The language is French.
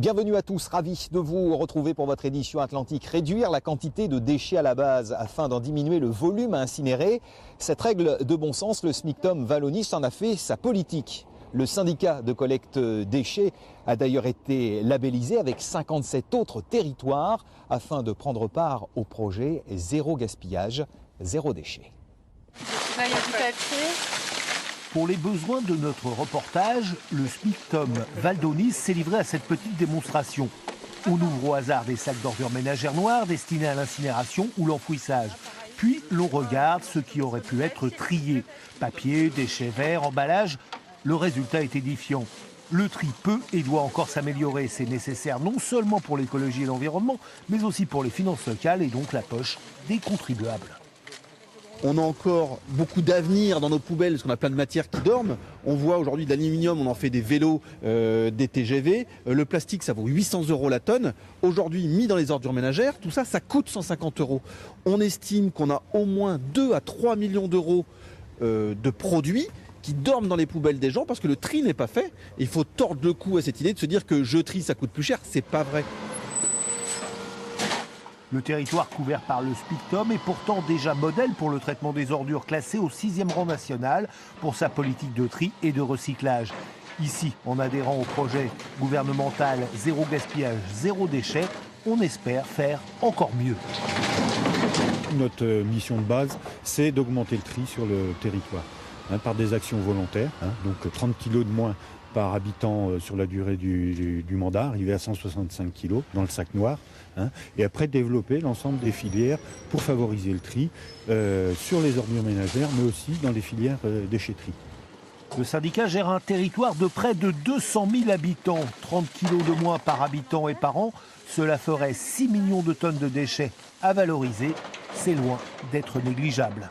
Bienvenue à tous, ravi de vous retrouver pour votre édition Atlantique. Réduire la quantité de déchets à la base afin d'en diminuer le volume à incinérer, cette règle de bon sens, le SMICTOM Wallonie en a fait sa politique. Le syndicat de collecte déchets a d'ailleurs été labellisé avec 57 autres territoires afin de prendre part au projet Zéro gaspillage, zéro déchet. Là, il y a du papier. Pour les besoins de notre reportage, le SMICTOM Wallonie s'est livré à cette petite démonstration. On ouvre au hasard des sacs d'ordures ménagères noires destinés à l'incinération ou l'enfouissage. Puis l'on regarde ce qui aurait pu être trié. Papier, déchets verts, emballage. Le résultat est édifiant. Le tri peut et doit encore s'améliorer. C'est nécessaire non seulement pour l'écologie et l'environnement, mais aussi pour les finances locales et donc la poche des contribuables. On a encore beaucoup d'avenir dans nos poubelles parce qu'on a plein de matières qui dorment. On voit aujourd'hui de l'aluminium, on en fait des vélos, des TGV. Le plastique, ça vaut 800 € la tonne. Aujourd'hui, mis dans les ordures ménagères, tout ça, ça coûte 150 €. On estime qu'on a au moins 2 à 3 millions d'euros de produits qui dorment dans les poubelles des gens parce que le tri n'est pas fait. Il faut tordre le cou à cette idée de se dire que je trie, ça coûte plus cher. C'est pas vrai. Le territoire couvert par le SMICTOM est pourtant déjà modèle pour le traitement des ordures, classé au 6e rang national pour sa politique de tri et de recyclage. Ici, en adhérant au projet gouvernemental Zéro gaspillage, zéro déchet, on espère faire encore mieux. Notre mission de base, c'est d'augmenter le tri sur le territoire par des actions volontaires, donc 30 kg de moins par habitant sur la durée du mandat, arriver à 165 kg dans le sac noir, et après développer l'ensemble des filières pour favoriser le tri sur les ordures ménagères, mais aussi dans les filières déchetterie. Le syndicat gère un territoire de près de 200 000 habitants, 30 kg de moins par habitant et par an. Cela ferait 6 millions de tonnes de déchets à valoriser. C'est loin d'être négligeable.